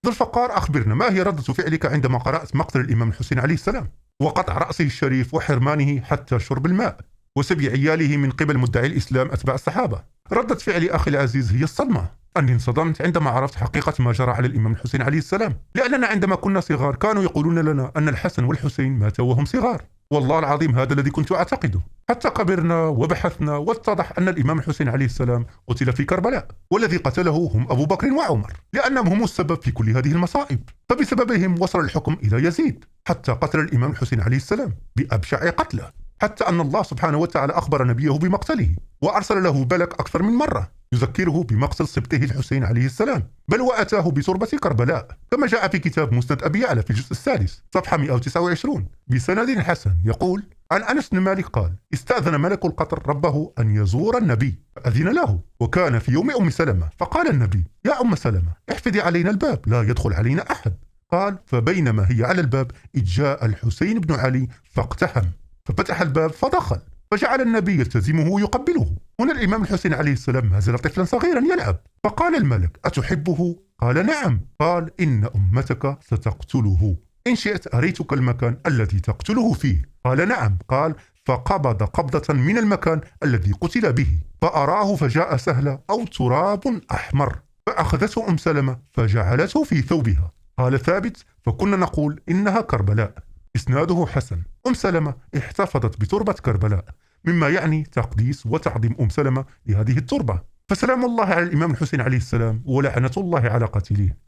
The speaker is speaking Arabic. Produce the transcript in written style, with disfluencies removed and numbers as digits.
ذو الفقار، أخبرنا، ما هي ردة فعلك عندما قرأت مقتل الإمام الحسين عليه السلام وقطع رأسه الشريف وحرمانه حتى شرب الماء وسبي عياله من قبل مدعي الإسلام أتباع الصحابة؟ ردة فعلي أخي العزيز هي الصدمة. أني انصدمت عندما عرفت حقيقة ما جرى على الإمام الحسين عليه السلام، لأننا عندما كنا صغار كانوا يقولون لنا أن الحسن والحسين ماتوا وهم صغار. والله العظيم هذا الذي كنت أعتقده، حتى كبرنا وبحثنا واتضح أن الإمام الحسين عليه السلام قتل في كربلاء، والذي قتله هم أبو بكر وعمر، لأنهم هم السبب في كل هذه المصائب. فبسببهم وصل الحكم إلى يزيد حتى قتل الإمام الحسين عليه السلام بأبشع قتله، حتى أن الله سبحانه وتعالى أخبر نبيه بمقتله وأرسل له ملك أكثر من مرة يذكره بمقتل سبطه الحسين عليه السلام، بل وأتاه بتربة كربلاء كما جاء في كتاب مسند أبي يعلى في الجزء السادس صفحة 129 بسند حسن، يقول عن أنس بن مالك قال: استأذن ملك القطر ربه أن يزور النبي فأذن له، وكان في يوم أم سلمة، فقال النبي: يا أم سلمة احفظي علينا الباب لا يدخل علينا أحد. قال: فبينما هي على الباب إذ جاء الحسين بن علي فاقتحم، ففتح الباب فدخل، فجعل النبي يلتزمه ويقبله. هنا الإمام الحسين عليه السلام ما زال طفلا صغيرا يلعب، فقال الملك: أتحبه؟ قال: نعم. قال: إن أمتك ستقتله، إن شئت أريتك المكان الذي تقتله فيه. قال: نعم. قال: فقبض قبضة من المكان الذي قتل به فأراه، فجاء سهل أو تراب أحمر، فأخذته أم سلمة فجعلته في ثوبها. قال ثابت: فكنا نقول إنها كربلاء. إسناده حسن. أم سلمة احتفظت بتربة كربلاء، مما يعني تقديس وتعظيم أم سلمة لهذه التربة. فسلام الله على الإمام الحسين عليه السلام ولعنة الله على قاتليه.